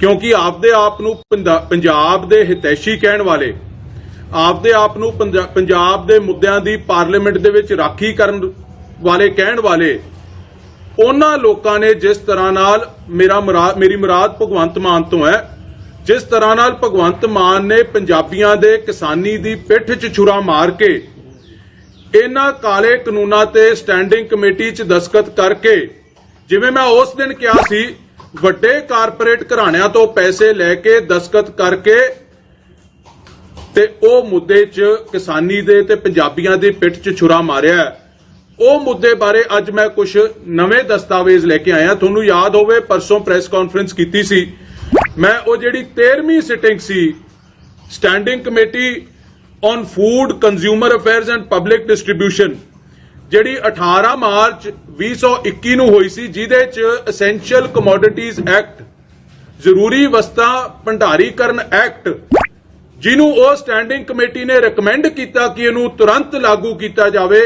क्योंकि आपदे आप नूं पंजाब दे हितैषी कहण वाले, आपदे आप नूं पंजाब दे मुद्दिआं दी पार्लीमेंट दे विच राखी करन वाले कहण वाले उन्हां लोकां ने जिस तरह नाल मेरी मुराद भगवंत मान तो है, जिस तरह नाल भगवंत मान ने पंजाबियां दे किसानी दी पिठ च छुरा मार के इन्हां काले कानूनां ते स्टैंडिंग कमेटी च दस्तखत करके, जिवें मैं उस दिन कहा सी, ਵੱਡੇ कारपोरेट घराणिਆਂ ਤੋਂ पैसे लैके दस्तखत करके ते ਉਹ मुद्दे च किसानी दे ते पंजाबियां दी पिठ च छुरा मारिया। ਉਹ मुद्दे बारे अज मैं कुछ नवे दस्तावेज लैके आया। तुहानूं याद होवे परसों प्रेस कॉन्फ्रेंस कीती सी, मैं वो जिहड़ी 13वीं सिटिंग सी standing committee on food consumer affairs and public distribution, जिहड़ी 18 मार्च 2021 ਨੂੰ ਹੋਈ ਸੀ, ਜਿਹਦੇ ਚ ਐਸੈਂਸ਼ੀਅਲ ਕਮੋਡਿਟੀਜ਼ ਐਕਟ, ਜ਼ਰੂਰੀ ਵਸਤਾਂ ਭੰਡਾਰੀਕਰਨ ਐਕਟ, ਜਿਹਨੂੰ ਉਹ ਸਟੈਂਡਿੰਗ ਕਮੇਟੀ ਨੇ ਰეკਮੈਂਡ ਕੀਤਾ ਕਿ ਇਹਨੂੰ ਤੁਰੰਤ ਲਾਗੂ ਕੀਤਾ ਜਾਵੇ,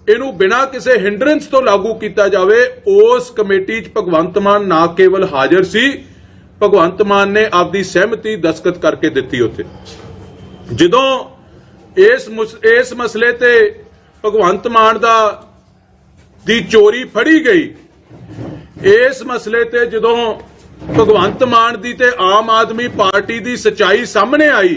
ਇਹਨੂੰ ਬਿਨਾਂ ਕਿਸੇ ਹਿੰਡਰੈਂਸ ਤੋਂ ਲਾਗੂ ਕੀਤਾ ਜਾਵੇ, ਉਸ ਕਮੇਟੀ 'ਚ ਭਗਵੰਤ ਮਾਨ ਨਾ ਕੇਵਲ ਹਾਜ਼ਰ ਸੀ, ਭਗਵੰਤ ਮਾਨ ਨੇ ਆਪਦੀ ਸਹਿਮਤੀ ਦਸਤਖਤ ਕਰਕੇ ਦਿੱਤੀ ਉੱਥੇ। ਜਦੋਂ ਇਸ ਮਸਲੇ ਤੇ ਭਗਵੰਤ ਮਾਨ ਦੀ ਚੋਰੀ ਫੜੀ ਗਈ, ਇਸ ਮਸਲੇ ਤੇ ਜਦੋਂ ਭਗਵੰਤ ਮਾਨ ਦੀ ਤੇ ਆਮ ਆਦਮੀ ਪਾਰਟੀ ਦੀ ਸਚਾਈ ਸਾਹਮਣੇ ਆਈ,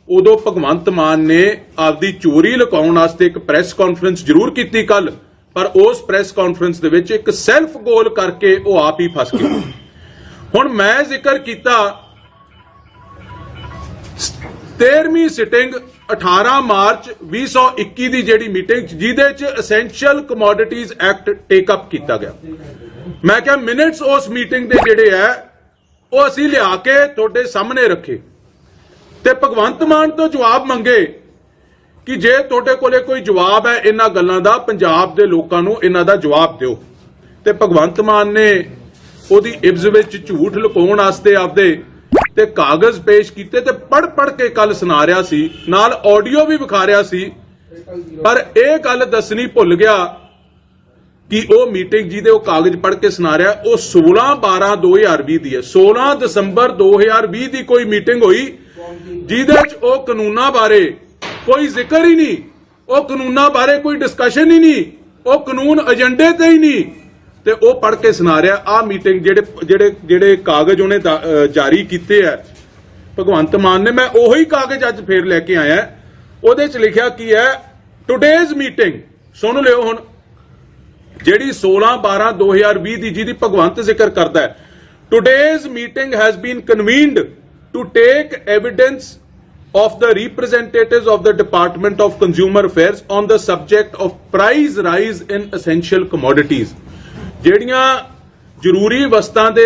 ਉਦੋਂ ਭਗਵੰਤ ਮਾਨ ਨੇ ਆਪਦੀ ਚੋਰੀ ਲੁਕਾਉਣ ਵਾਸਤੇ ਇੱਕ ਪ੍ਰੈਸ ਕਾਨਫਰੰਸ ਜ਼ਰੂਰ ਕੀਤੀ ਕੱਲ, ਪਰ ਉਸ ਪ੍ਰੈਸ ਕਾਨਫਰੰਸ ਦੇ ਵਿੱਚ ਇੱਕ ਸੈਲਫ ਗੋਲ ਕਰਕੇ ਉਹ ਆਪ ਹੀ ਫਸ ਗਏ। ਹੁਣ ਮੈਂ ਜ਼ਿਕਰ ਕੀਤਾ 13ਵੀਂ ਸਿਟਿੰਗ 18 ਮਾਰਚ 2021 ਦੀ ਜਿਹੜੀ ਮੀਟਿੰਗ ਜਿਹਦੇ ਚ essential commodities act take up ਕੀਤਾ ਗਿਆ, ਮੈਂ ਕਿਹਾ ਮਿੰਟਸ ਉਸ ਮੀਟਿੰਗ ਦੇ ਜਿਹੜੇ ਹੈ ਉਹ ਅਸੀਂ ਲਿਆ ਕੇ ਤੁਹਾਡੇ ਸਾਹਮਣੇ ਰੱਖੇ ਤੇ ਭਗਵੰਤ ਮਾਨ ਤੋਂ ਜਵਾਬ ਮੰਗੇ ਕਿ ਜੇ ਤੁਹਾਡੇ ਕੋਲੇ ਕੋਈ ਜਵਾਬ ਹੈ ਇਹਨਾਂ ਗੱਲਾਂ ਦਾ, ਪੰਜਾਬ ਦੇ ਲੋਕਾਂ ਨੂੰ ਇਹਨਾਂ ਦਾ ਜਵਾਬ ਦਿਓ। ਤੇ ਭਗਵੰਤ ਮਾਨ ਨੇ ਉਹਦੀ ਇਬਜ਼ ਵਿੱਚ ਝੂਠ ਲੁਕਾਉਣ ਵਾਸਤੇ ਆਪਦੇ ਤੇ ਕਾਗਜ਼ ਪੇਸ਼ ਕੀਤੇ ਤੇ ਪੜ ਕੇ ਕੱਲ ਸੁਣਾ ਰਿਹਾ ਸੀ, ਨਾਲ ਆਡੀਓ ਵੀ ਵਿਖਾ ਰਿਹਾ ਸੀ, ਪਰ ਇਹ ਗੱਲ ਦੱਸਣੀ ਭੁੱਲ ਗਿਆ ਕਿ ਉਹ ਮੀਟਿੰਗ ਜਿਹਦੇ ਉਹ ਕਾਗਜ਼ ਪੜ ਕੇ ਸੁਣਾ ਰਿਹਾ ਉਹ 16/12/2020 ਦੀ ਹੈ। 16 ਦਸੰਬਰ 2020 ਦੀ ਕੋਈ ਮੀਟਿੰਗ ਹੋਈ ਜਿਹਦੇ ਚ ਉਹ ਕਾਨੂੰਨਾਂ ਬਾਰੇ ਕੋਈ ਜ਼ਿਕਰ ਹੀ ਨਹੀਂ, ਉਹ ਕਾਨੂੰਨਾਂ ਬਾਰੇ ਕੋਈ ਡਿਸਕਸ਼ਨ ਹੀ ਨਹੀਂ, ਉਹ ਕਾਨੂੰਨ ਏਜੰਡੇ ਤੇ ਹੀ ਨਹੀਂ, ਤੇ ਉਹ ਪੜ ਕੇ ਸੁਣਾ ਰਿਹਾ। ਆ ਮੀਟਿੰਗ ਜਿਹੜੇ ਕਾਗਜ਼ ਉਹਨੇ ਜਾਰੀ ਕੀਤੇ ਹੈ ਭਗਵੰਤ ਮਾਨ ਨੇ, ਮੈਂ ਉਹੀ ਕਾਗਜ਼ ਅੱਜ ਫੇਰ ਲੈ ਕੇ ਆਇਆ। ਉਹਦੇ ਚ ਲਿਖਿਆ ਕੀ ਹੈ, ਟੁਡੇਜ਼ ਮੀਟਿੰਗ ਸੁਣ ਲਿਓ ਹੁਣ, ਜਿਹੜੀ 16/12/2020 ਦੀ ਜਿਹਦੀ ਭਗਵੰਤ ਜ਼ਿਕਰ ਕਰਦਾ ਹੈ, today's meeting has been convened to take evidence of the representatives of the Department of Consumer Affairs on the subject of price rise in essential commodities। ਜਿਹੜੀਆਂ ਜ਼ਰੂਰੀ ਵਸਤਾਂ ਦੇ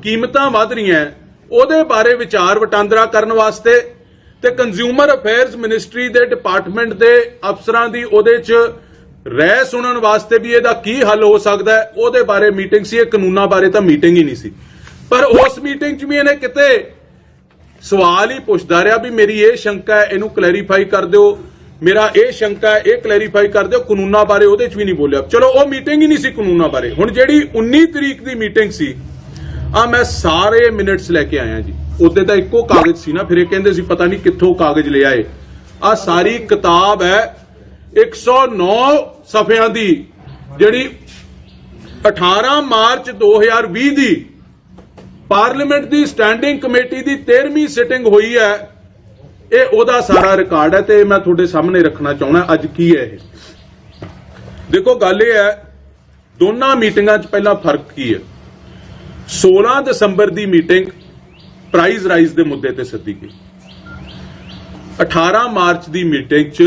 ਕੀਮਤਾਂ ਵਧ ਰਹੀਆਂ ਉਹਦੇ ਬਾਰੇ ਵਿਚਾਰ ਵਟਾਂਦਰਾ ਕਰਨ ਵਾਸਤੇ ਤੇ ਕੰਜ਼ਿਊਮਰ ਅਫੇਅਰਸ ਮਿਨਿਸਟਰੀ ਦੇ ਡਿਪਾਰਟਮੈਂਟ ਦੇ ਅਫਸਰਾਂ ਦੀ ਉਹਦੇ 'ਚ ਰਾਏ ਸੁਣਨ ਵਾਸਤੇ ਵੀ ਇਹਦਾ ਕੀ ਹੱਲ ਹੋ ਸਕਦਾ ਹੈ, ਉਹਦੇ ਬਾਰੇ ਮੀਟਿੰਗ ਸੀ। ਇਹ ਕਾਨੂੰਨਾਂ ਬਾਰੇ ਤਾਂ ਮੀਟਿੰਗ ਹੀ ਨਹੀਂ ਸੀ, ਪਰ ਉਸ ਮੀਟਿੰਗ 'ਚ ਵੀ ਇਹਨੇ ਕਿਤੇ ਸਵਾਲ ਹੀ ਪੁੱਛਦਾ ਰਿਹਾ ਵੀ ਮੇਰੀ ਇਹ ਸ਼ੰਕਾ ਹੈ, ਇਹਨੂੰ ਕਲੈਰੀਫਾਈ ਕਰ ਦਿਓ, ਮੇਰਾ ਇਹ ਸ਼ੰਕਾ ਹੈ, ਇਹ ਕਲੈਰੀਫਾਈ ਕਰ ਦਿਓ। ਕਾਨੂੰਨਾਂ ਬਾਰੇ ਉਹਦੇ 'ਚ ਵੀ ਨਹੀਂ ਬੋਲਿਆ। ਚਲੋ ਉਹ ਮੀਟਿੰਗ ਹੀ ਨਹੀਂ ਸੀ ਕਾਨੂੰਨਾਂ ਬਾਰੇ। ਹੁਣ ਜਿਹੜੀ 19 ਤਰੀਕ ਦੀ ਮੀਟਿੰਗ ਸੀ, ਆ ਮੈਂ ਸਾਰੇ ਮਿੰਟਸ ਲੈ ਕੇ ਆਇਆ ਜੀ। ਉਹਦੇ ਤਾਂ ਇੱਕੋ ਕਾਗਜ਼ ਸੀ ਨਾ, ਫਿਰ ਇਹ ਕਹਿੰਦੇ ਸੀ ਪਤਾ ਨਹੀਂ ਕਿੱਥੋਂ ਕਾਗਜ਼ ਲੈ ਆਏ। ਆ ਸਾਰੀ ਕਿਤਾਬ ਹੈ 109 ਸਫ਼ਿਆਂ ਦੀ, ਜਿਹੜੀ 18 ਮਾਰਚ 2020 ਦੀ ਪਾਰਲੀਮੈਂਟ ਦੀ ਸਟੈਂਡਿੰਗ ਕਮੇਟੀ ਦੀ 13ਵੀਂ ਸਿਟਿੰਗ ਹੋਈ ਹੈ। ਇਹ ਉਹਦਾ ਸਾਰਾ ਰਿਕਾਰਡ ਹੈ ਤੇ ਮੈਂ ਤੁਹਾਡੇ ਸਾਹਮਣੇ ਰੱਖਣਾ ਚਾਹੁੰਦਾ ਅੱਜ ਕੀ ਹੈ ਇਹ। ਦੇਖੋ ਗੱਲ ਇਹ ਹੈ, ਦੋਨਾਂ ਮੀਟਿੰਗਾਂ 'ਚ ਪਹਿਲਾਂ ਫਰਕ ਕੀ ਹੈ। 16 ਦਸੰਬਰ ਦੀ ਮੀਟਿੰਗ ਪ੍ਰਾਈਸ ਰਾਈਜ਼ ਦੇ ਮੁੱਦੇ ਤੇ ਸੱਦੀ ਗਈ। 18 ਮਾਰਚ ਦੀ ਮੀਟਿੰਗ 'ਚ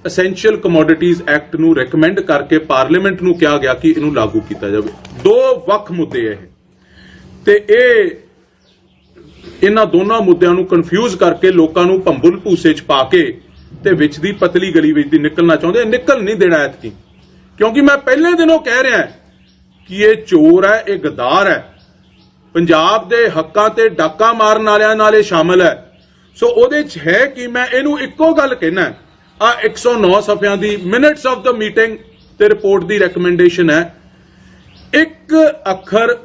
ਐਸੈਂਸ਼ੀਅਲ ਕਮੋਡਿਟੀਜ਼ ਐਕਟ ਨੂੰ ਰეკਮੈਂਡ ਕਰਕੇ ਪਾਰਲੀਮੈਂਟ ਨੂੰ ਕਿਹਾ ਗਿਆ ਕਿ ਇਹਨੂੰ ਲਾਗੂ ਕੀਤਾ ਜਾਵੇ। ਦੋ ਵੱਖ ਮੁੱਦੇ ਇਹ ਤੇ ਇਹਨਾਂ ਦੋਨਾਂ ਮੁੱਦਿਆਂ ਨੂੰ ਕਨਫਿਊਜ਼ ਕਰਕੇ ਲੋਕਾਂ ਨੂੰ ਭੰਬਲ ਭੂਸੇ 'ਚ ਪਾ ਕੇ ਤੇ ਵਿੱਚ ਦੀ ਪਤਲੀ ਗਲੀ ਵਿੱਚ ਦੀ ਨਿਕਲਣਾ ਚਾਹੁੰਦੇ। ਨਿਕਲ ਨਹੀਂ ਦੇਣਾ ਐਤਕੀ, ਕਿਉਂਕਿ ਮੈਂ ਪਹਿਲੇ ਦਿਨੋਂ ਕਹਿ ਰਿਹਾ ਕਿ ਇਹ ਚੋਰ ਹੈ, ਇਹ ਗਦਾਰ ਹੈ, ਪੰਜਾਬ ਦੇ ਹੱਕਾਂ ਤੇ ਡਾਕਾ ਮਾਰਨ ਵਾਲਿਆਂ ਨਾਲ ਇਹ ਸ਼ਾਮਲ ਹੈ। ਸੋ ਉਹਦੇ 'ਚ ਹੈ ਕਿ ਮੈਂ ਇਹਨੂੰ ਇੱਕੋ ਗੱਲ ਕਹਿਣਾ, ਆ 109 ਸਫ਼ਿਆਂ ਦੀ ਮਿੰਟਸ ਆਫ ਦ ਮੀਟਿੰਗ ਤੇ ਰਿਪੋਰਟ ਦੀ ਰეკਮੈਂਡੇਸ਼ਨ ਹੈ। ਇੱਕ ਅੱਖਰ,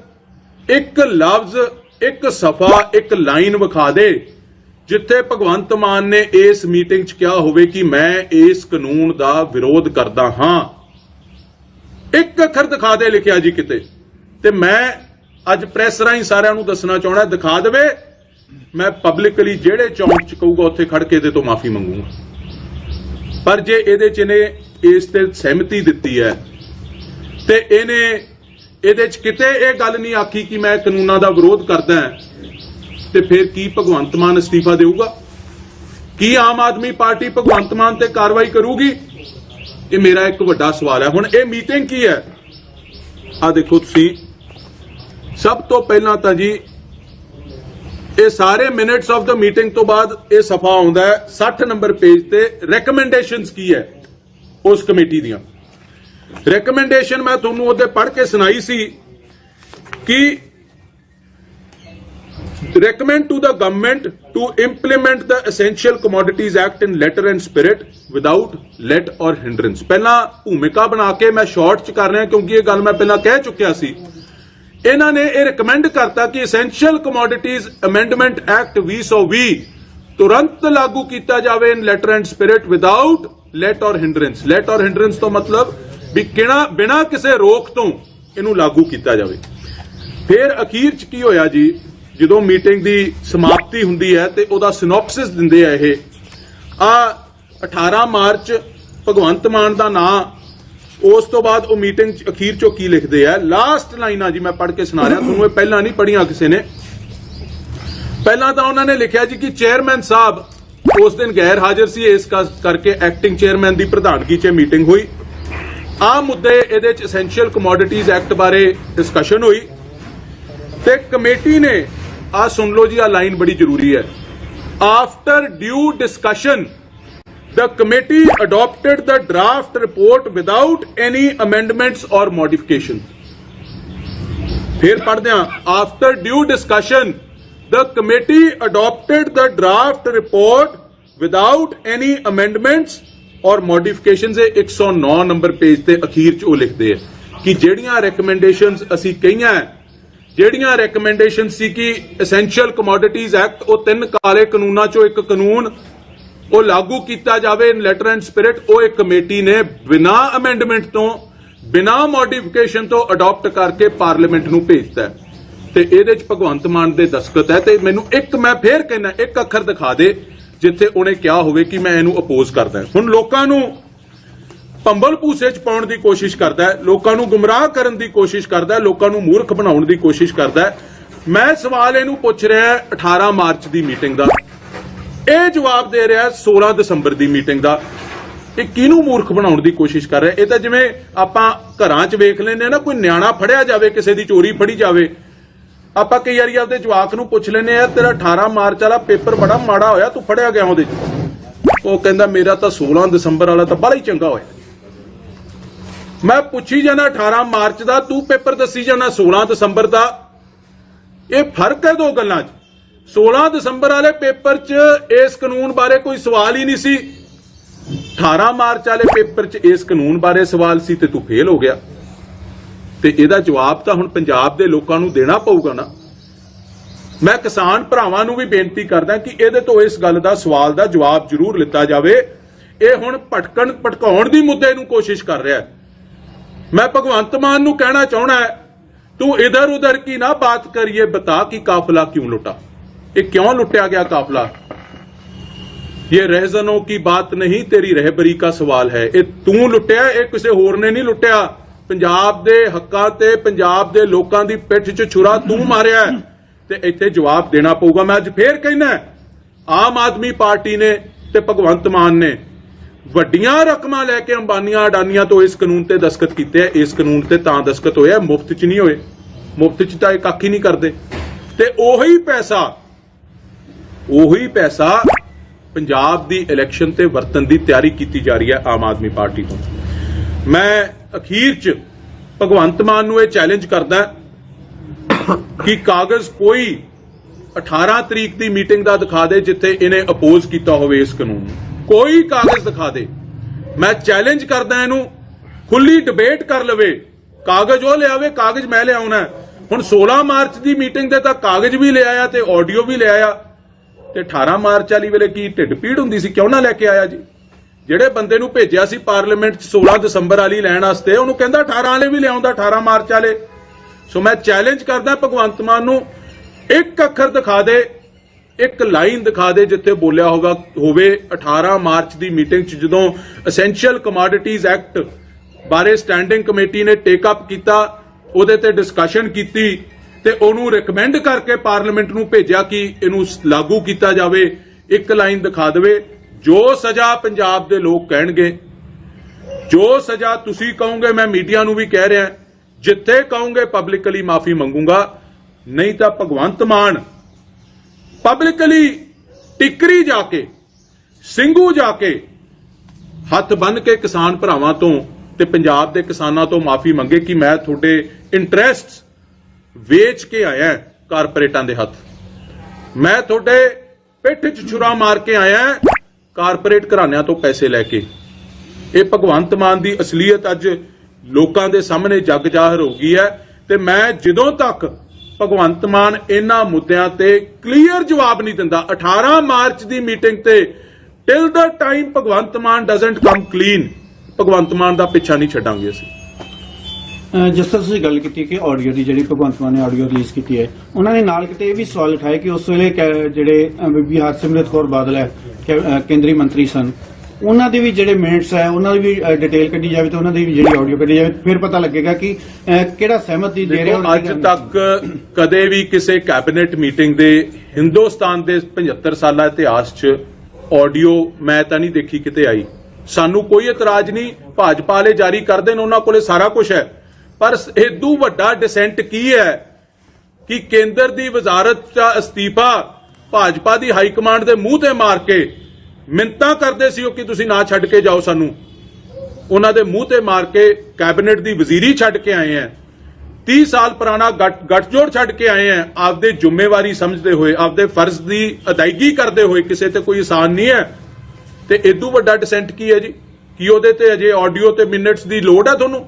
ਇੱਕ ਲਫ਼ਜ਼ एक सफा एक लाइन विखा दे जिथे भगवंत मान ने इस मीटिंग च कहा होवे कि मैं इस कानून का विरोध करदा हां। एक अखर दिखा दे लिखिया जी किते, ते मैं अज प्रैस राही सारिआं नूं दसना चाहना, दिखा देवे, मैं पब्लिकली जेड़े चौंक च कहूगा उत्थे खड़ के इहदे तों माफी मंगूंगा। पर जे इहदे च इहने इस ते सहमति दित्ती है ते इहने इहदे च किते इह गल नहीं आखी कि मैं कानूनां दा विरोध करदा हां, ते फिर की भगवंत मान अस्तीफा देऊगा? की आम आदमी पार्टी भगवंत मान ते कार्रवाई करूगी? ये मेरा एक वड्डा सवाल है। हुण ये मीटिंग की है, आ देखो तुसीं, सब तो पहला तां जी ये सारे मिनट्स ऑफ द मीटिंग तो बाद ये सफा आउंदा है 60 नंबर पेज ते रिकमेंडेशनस की है उस कमेटी दियां। रिकमेंडेशन मैं तुहानूं ओहदे पढ़ के सुनाई सी कि recommend to the government to implement the Essential Commodities Act in letter and spirit without let or hindrance। पहला भूमिका बना के मैं शॉर्ट च कर रहा क्योंकि ये गल मैं पहला कह चुकिया सी। इन्हां ने ये रिकमेंड करता कि एसेंशियल कमोडिटीज अमेंडमेंट एक्ट 2020 तुरंत लागू किया जाए in letter and spirit without let or hindrance. Let or hindrance तो मतलब भी बिना किसी रोक तो इनू लागू किया जाए। फिर अखीर च की होया जी, ਜਦੋਂ मीटिंग की समाप्ति हुंदी है तो ਉਹਦਾ सिनॉप्सिस दिंदे आ ਇਹ 18 मार्च भगवंत मान का नाम। उस तो बाद वो मीटिंग अखीर चो की लिखते हैं, लास्ट लाइना जी मैं पढ़ के सुना रहा तुहानूं, पहला नहीं पढ़िया किसी ने। पहला तो उन्होंने लिखा जी कि चेयरमैन साहब उस दिन गैर हाजिर सी, इस करके एक्टिंग चेयरमैन की प्रधानगी च मीटिंग हुई। आ मुद्दे ये एसेंशियल कमोडिटीज एक्ट बारे डिस्कशन हुई ते कमेटी ने आ सुन लो जी, आ लाइन बड़ी जरूरी है। After due discussion the committee adopted the draft report without any amendments और मॉडिफिकेशन। फिर पढ़ते हैं, after due discussion the committee adopted the draft report without any amendments और मॉडिफिकेशन। 109 नंबर पेज ते अखीर च वो लिखते हैं कि जेड़ियां रिकमेंडेशंस असी कहियां ਜਿਹੜੀਆਂ ਰეკਮੈਂਡੇਸ਼ਨ ਸੀ ਕਿ ਐਸੈਂਸ਼ੀਅਲ ਕਮੋਡਿਟੀਜ਼ ਐਕਟ ਉਹ 3 ਕਾਲੇ ਕਾਨੂੰਨਾਂ ਚੋਂ ਇੱਕ ਕਾਨੂੰਨ ਉਹ ਲਾਗੂ ਕੀਤਾ ਜਾਵੇ ਇਨ ਲੈਟਰ ਐਂਡ ਸਪਿਰਿਟ, ਉਹ ਇੱਕ ਕਮੇਟੀ ਨੇ ਬਿਨਾ ਅਮੈਂਡਮੈਂਟ ਤੋਂ ਬਿਨਾ ਮੋਡੀਫਿਕੇਸ਼ਨ ਤੋਂ ਅਡਾਪਟ ਕਰਕੇ ਪਾਰਲੀਮੈਂਟ ਨੂੰ ਭੇਜਤਾ ਤੇ ਇਹਦੇ ਚ ਭਗਵੰਤ ਮਾਨ ਦੇ ਦਸਤਖਤ ਹੈ। ਤੇ ਮੈਨੂੰ ਇੱਕ ਮੈਂ ਫੇਰ ਕਹਿਣਾ, ਇੱਕ ਅੱਖਰ ਦਿਖਾ ਦੇ ਜਿੱਥੇ ਉਹਨੇ ਕਿਹਾ ਹੋਵੇ ਕਿ ਮੈਂ ਇਹਨੂੰ ਅਪੋਜ਼ ਕਰਦਾ। ਹੁਣ ਲੋਕਾਂ ਨੂੰ ਭੰਬਲ ਭੂਸੇ ਚ ਪਾਉਣ ਦੀ ਕੋਸ਼ਿਸ਼ ਕਰਦਾ ਹੈ, ਲੋਕਾਂ ਨੂੰ ਗੁੰਮਰਾਹ ਕਰਨ ਦੀ ਕੋਸ਼ਿਸ਼ ਕਰਦਾ ਹੈ, ਲੋਕਾਂ ਨੂੰ ਮੂਰਖ ਬਣਾਉਣ ਦੀ ਕੋਸ਼ਿਸ਼ ਕਰਦਾ ਹੈ। ਮੈਂ ਸਵਾਲ ਇਹਨੂੰ ਪੁੱਛ ਰਿਹਾ 18 ਮਾਰਚ ਦੀ ਮੀਟਿੰਗ ਦਾ, ਇਹ ਜਵਾਬ ਦੇ ਰਿਹਾ 16 ਦਸੰਬਰ ਦੀ ਮੀਟਿੰਗ ਦਾ। ਇਹ ਕਿਹਨੂੰ ਮੂਰਖ ਬਣਾਉਣ ਦੀ ਕੋਸ਼ਿਸ਼ ਕਰ ਰਿਹਾ? ਇਹ ਤਾਂ ਜਿਵੇਂ ਆਪਾਂ ਘਰਾਂ 'ਚ ਵੇਖ ਲੈਂਦੇ ਨਾ, ਕੋਈ ਨਿਆਣਾ ਫੜਿਆ ਜਾਵੇ, ਕਿਸੇ ਦੀ ਚੋਰੀ ਫੜੀ ਜਾਵੇ, ਆਪਾਂ ਕਈ ਵਾਰੀ ਆਪਦੇ ਜਵਾਕ ਨੂੰ ਪੁੱਛ ਲੈਂਦੇ ਆ ਤੇਰਾ 18 ਮਾਰਚ ਵਾਲਾ ਪੇਪਰ ਬੜਾ ਮਾੜਾ ਹੋਇਆ, ਤੂੰ ਫੜਿਆ ਗਿਆ ਉਹਦੇ 'ਚ। ਉਹ ਕਹਿੰਦਾ ਮੇਰਾ ਤਾਂ 16 ਦਸੰਬਰ ਵਾਲਾ ਤਾਂ ਬੜਾ ਹੀ ਚੰਗਾ ਹੋਇਆ। मैं पुछी जाना 18 मार्च का, तू पेपर दसी जाना 16 दसंबर का। यह फर्क है दो गल्लां च। 16 दसंबर वाले पेपर च इस कानून बारे कोई सवाल ही नहीं सी, 18 मार्च वाले पेपर च इस कानून बारे सवाल सी ते तू फेल हो गया। ते इहदा जवाब तां हुण पंजाब दे लोकां नूं देना पऊगा ना। मैं किसान भरावां नूं भी बेनती करदा कि इहदे तो इस गल दा सवाल दा जवाब जरूर लिता जावे। यह हुण भटकाउण दी मुद्दे नूं कोशिश कर रहा है। मैं भगवंत मान नूं कहना चाहना है, तू इधर उधर की ना बात करिए, बता कि काफिला क्यों लुटा, ये क्यों लुटिया गया काफिला? ये रहजनों की बात नहीं, तेरी रहबरी का सवाल है। ये तू लुटिया, ये किसी होर ने नहीं लुटिया। पंजाब दे हक्कां ते पंजाब दे लोकां दी पिठ च छुरा तू मारिया ते इत्थे जवाब देना पऊगा। मैं अज फिर कहना, आम आदमी पार्टी ने ते भगवंत मान ने ਵੱਡੀਆਂ ਰਕਮਾਂ ਲੈ ਕੇ ਅੰਬਾਨੀਆਂ ਅਡਾਨੀਆਂ ਤੋਂ ਇਸ ਕਾਨੂੰਨ ਤੇ ਦਸਤਖਤ ਕੀਤੇ। ਇਸ ਕਾਨੂੰਨ ਤੇ ਤਾਂ ਦਸਤਖਤ ਹੋਇਆ, ਮੁਫਤ ਚ ਨਹੀਂ ਹੋਏ। ਮੁਫਤ ਚ ਤਾਂ ਇਹ ਕੱਖ ਹੀ ਨਹੀਂ ਕਰਦੇ। ਤੇ ਉਹੀ ਪੈਸਾ ਪੰਜਾਬ ਦੀ ਇਲੈਕਸ਼ਨ ਤੇ ਵਰਤਣ ਦੀ ਤਿਆਰੀ ਕੀਤੀ ਜਾ ਰਹੀ ਹੈ ਆਮ ਆਦਮੀ ਪਾਰਟੀ ਤੋਂ। ਮੈਂ ਅਖੀਰ ਚ ਭਗਵੰਤ ਮਾਨ ਨੂੰ ਇਹ ਚੈਲੰਜ ਕਰਦਾ ਕਿ ਕਾਗਜ਼ ਕੋਈ 18 ਤਰੀਕ ਦੀ ਮੀਟਿੰਗ ਦਾ ਦਿਖਾ ਦੇ ਜਿੱਥੇ ਇਹਨੇ ਅਪੋਜ਼ ਕੀਤਾ ਹੋਵੇ ਇਸ ਕਾਨੂੰਨ ਨੂੰ। कोई कागज दिखा दे। मैं चैलेंज करदा इनू खुली डिबेट कर लवे, कागज वो लियावे, कागज मैं लियाउणा। ਹੁਣ 16 ਮਾਰਚ ਦੀ ਮੀਟਿੰਗ ਦੇ ਤਾਂ ਕਾਗਜ਼ ਵੀ ਲਿਆਇਆ ਤੇ ਆਡੀਓ ਵੀ ਲਿਆਇਆ, ਤੇ 18 ਮਾਰਚ ਵਾਲੀ ਵੇਲੇ ਕੀ ਢਿੱਡ ਪੀੜ ਹੁੰਦੀ ਸੀ, ਕਿਉਂ ਨਾ ਲੈ ਕੇ ਆਇਆ ਜੀ? ਜਿਹੜੇ ਬੰਦੇ ਨੂੰ ਭੇਜਿਆ ਸੀ ਪਾਰਲੀਮੈਂਟ 'ਚ 16 ਦਸੰਬਰ ਵਾਲੀ ਲੈਣ ਵਾਸਤੇ, ਉਹਨੂੰ ਕਹਿੰਦਾ 18 ਵਾਲੇ ਵੀ ਲਿਆਉਂਦਾ, 18 ਮਾਰਚ ਵਾਲੇ। ਸੋ ਮੈਂ ਚੈਲੰਜ ਕਰਦਾ ਭਗਵੰਤ ਮਾਨ ਨੂੰ, ਇੱਕ ਅੱਖਰ ਦਿਖਾ ਦੇ, ਇੱਕ ਲਾਈਨ ਦਿਖਾ ਦੇ ਜਿੱਥੇ ਬੋਲਿਆ ਹੋਵੇ 18 ਮਾਰਚ ਦੀ ਮੀਟਿੰਗ 'ਚ ਜਦੋਂ ਐਸੈਂਸ਼ੀਅਲ ਕਮੋਡਿਟੀਜ਼ ਐਕਟ ਬਾਰੇ ਸਟੈਂਡਿੰਗ ਕਮੇਟੀ ਨੇ ਟੇਕ ਅਪ ਕੀਤਾ, ਉਹਦੇ ਤੇ ਡਿਸਕਸ਼ਨ ਕੀਤੀ ਤੇ ਉਹਨੂੰ ਰਿਕਮੈਂਡ ਕਰਕੇ ਪਾਰਲੀਮੈਂਟ ਨੂੰ ਭੇਜਿਆ ਕਿ ਇਹਨੂੰ ਲਾਗੂ ਕੀਤਾ ਜਾਵੇ। ਇੱਕ ਲਾਈਨ ਦਿਖਾ ਦੇਵੇ। ਜੋ ਸਜ਼ਾ ਪੰਜਾਬ ਦੇ ਲੋਕ ਕਹਿਣਗੇ, ਜੋ ਸਜ਼ਾ ਤੁਸੀਂ ਕਹੋਗੇ, ਮੈਂ ਮੀਡੀਆ ਨੂੰ ਵੀ ਕਹਿ ਰਿਹਾ, ਜਿੱਥੇ ਕਹੋਗੇ ਪਬਲਿਕਲੀ ਮਾਫੀ ਮੰਗੂਗਾ। ਨਹੀਂ ਤਾਂ ਭਗਵੰਤ ਮਾਨ ਪਬਲਿਕਲੀ ਟਿੱਕਰੀ ਜਾ ਕੇ, ਸਿੰਘੂ ਜਾ ਕੇ ਹੱਥ ਬੰਨ ਕੇ ਕਿਸਾਨ ਭਰਾਵਾਂ ਤੋਂ ਤੇ ਪੰਜਾਬ ਦੇ ਕਿਸਾਨਾਂ ਤੋਂ ਮਾਫੀ ਮੰਗੇ ਕਿ ਮੈਂ ਤੁਹਾਡੇ ਇੰਟਰਸਟਸ ਵੇਚ ਕੇ ਆਇਆ ਕਾਰਪੋਰੇਟਾਂ ਦੇ ਹੱਥ, ਮੈਂ ਤੁਹਾਡੇ ਪਿੱਠ 'ਚ ਛੁਰਾ ਮਾਰ ਕੇ ਆਇਆ ਕਾਰਪੋਰੇਟ ਘਰਾਣਿਆਂ ਤੋਂ ਪੈਸੇ ਲੈ ਕੇ। ਇਹ ਭਗਵੰਤ ਮਾਨ ਦੀ ਅਸਲੀਅਤ ਅੱਜ ਲੋਕਾਂ ਦੇ ਸਾਹਮਣੇ ਜੱਗ ਜ਼ਾਹਰ ਹੋ ਗਈ ਹੈ। ਤੇ ਮੈਂ ਜਦੋਂ ਤੱਕ ਭਗਵੰਤ ਮਾਨ ਇਹਨਾਂ ਮੁੱਦਿਆਂ ਤੇ ਕਲੀਅਰ ਜਵਾਬ ਨਹੀਂ ਦਿੰਦਾ, 18 ਮਾਰਚ ਦੀ ਮੀਟਿੰਗ ਤੇ ਟਿਲ ਦਾ time Bhagwant Mann doesn't come clean, Bhagwant Mann ਦਾ ਪਿੱਛਾ ਨਹੀਂ ਛੱਡਾਂਗੇ ਅਸੀਂ। ਜਿਸ ਤਰ੍ਹਾਂ ਤੁਸੀਂ ਗੱਲ ਕੀਤੀ ਕਿ ਆਡੀਓ ਦੀ ਜਿਹੜੀ ਭਗਵੰਤ ਮਾਨ ਨੇ ਆਡੀਓ ਰਿਲੀਜ਼ ਕੀਤੀ ਹੈ, ਉਹਨਾਂ ਨੇ ਨਾਲ ਕਿਤੇ ਇਹ ਵੀ ਸਵਾਲ ਉਠਾਇਆ ਕਿ ਉਸ ਵੇਲੇ ਜਿਹੜੇ ਬੀਬੀ ਹਰਸਿਮਰਤ ਕੌਰ ਬਾਦਲ ਹੈ ਕੇਂਦਰੀ ਮੰਤਰੀ ਸਨ, ਉਹਨਾਂ ਦੇ ਵੀ ਜਿਹੜੇ ਮਿੰਟਸ ਹੈ ਉਹਨਾਂ ਦੀ ਵੀ ਡਿਟੇਲ ਕੱਢੀ ਜਾਵੇ ਤੇ ਉਹਨਾਂ ਦੀ ਵੀ ਜਿਹੜੀ ਆਡੀਓ ਕੱਢੀ ਜਾਵੇ, ਫਿਰ ਪਤਾ ਲੱਗੇਗਾ ਕਿ ਕਿਹੜਾ ਸਹਿਮਤੀ ਦੇ ਰਿਹਾ। ਅੱਜ ਤੱਕ ਕਦੇ ਵੀ ਕਿਸੇ ਕੈਬਨਿਟ ਮੀਟਿੰਗ ਦੇ ਹਿੰਦੁਸਤਾਨ ਦੇ 75 ਸਾਲਾ ਇਤਿਹਾਸ 'ਚ ਆਡੀਓ ਮੈਂ ਤਾਂ ਨਹੀਂ ਦੇਖੀ ਕਿਤੇ ਆਈ। ਸਾਨੂੰ ਕੋਈ ਇਤਰਾਜ਼ ਨਹੀਂ, ਭਾਜਪਾ ਵਾਲੇ ਜਾਰੀ ਕਰਦੇ ਨੇ, ਉਹਨਾਂ ਕੋਲੇ ਸਾਰਾ ਕੁਝ ਹੈ। ਪਰ ਇਦੋਂ ਵੱਡਾ ਡਿਸੈਂਟ ਕੀ ਹੈ ਕਿ ਕੇਂਦਰ ਦੀ ਵਜ਼ਾਰਤ ਦਾ ਅਸਤੀਫਾ ਭਾਜਪਾ ਦੀ ਹਾਈ ਕਮਾਂਡ ਦੇ ਮੂੰਹ ਤੇ ਮਾਰ ਕੇ ਮਿੰਨਤਾਂ ਕਰਦੇ ਸੀ ਕਿ ਤੁਸੀਂ ਨਾ ਛੱਡ ਕੇ ਜਾਓ ਸਾਨੂੰ, ਉਹਨਾਂ ਦੇ ਮੂੰਹ ਤੇ ਮਾਰ ਕੇ ਕੈਬਨਿਟ ਦੀ ਵਜ਼ੀਰੀ ਛੱਡ ਕੇ ਆਏ ਆ, 30 ਸਾਲ ਪੁਰਾਣਾ ਗੱਠਜੋੜ ਛੱਡ ਕੇ ਆਏ ਆ, ਆਪਦੇ ਜ਼ਿੰਮੇਵਾਰੀ ਸਮਝਦੇ ਹੋਏ, ਆਪਦੇ ਫਰਜ਼ ਦੀ ਅਦਾਇਗੀ ਕਰਦੇ ਹੋਏ। ਕਿਸੇ ਤੇ ਕੋਈ ਆਸਾਨ ਨਹੀਂ ਹੈ। ਤੇ ਇਦੋਂ ਵੱਡਾ ਡਿਸੈਂਟ ਕੀ ਹੈ ਜੀ ਕਿ ਉਹਦੇ ਤੇ ਅਜੇ ਆਡੀਓ ਤੇ ਮਿੰਟਸ ਦੀ ਲੋੜ ਹੈ ਤੁਹਾਨੂੰ?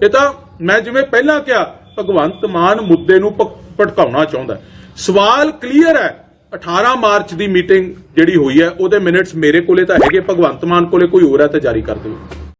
ਇਹ ਤਾਂ ਮੈਂ ਜਿਵੇਂ ਪਹਿਲਾਂ ਕਿਹਾ, ਭਗਵੰਤ ਮਾਨ ਮੁੱਦੇ ਨੂੰ ਭਟਕਾਉਣਾ ਚਾਹੁੰਦਾ। ਸਵਾਲ ਕਲੀਅਰ ਹੈ, 18 ਮਾਰਚ ਦੀ ਮੀਟਿੰਗ ਜਿਹੜੀ ਹੋਈ ਹੈ ਉਹਦੇ ਮਿੰਟਸ ਮੇਰੇ ਕੋਲੇ ਤਾਂ ਹੈਗੇ, ਭਗਵੰਤ ਮਾਨ ਕੋਲੇ ਕੋਈ ਹੋਰ ਹੈ ਤਾਂ ਜਾਰੀ ਕਰ ਦਿਓ।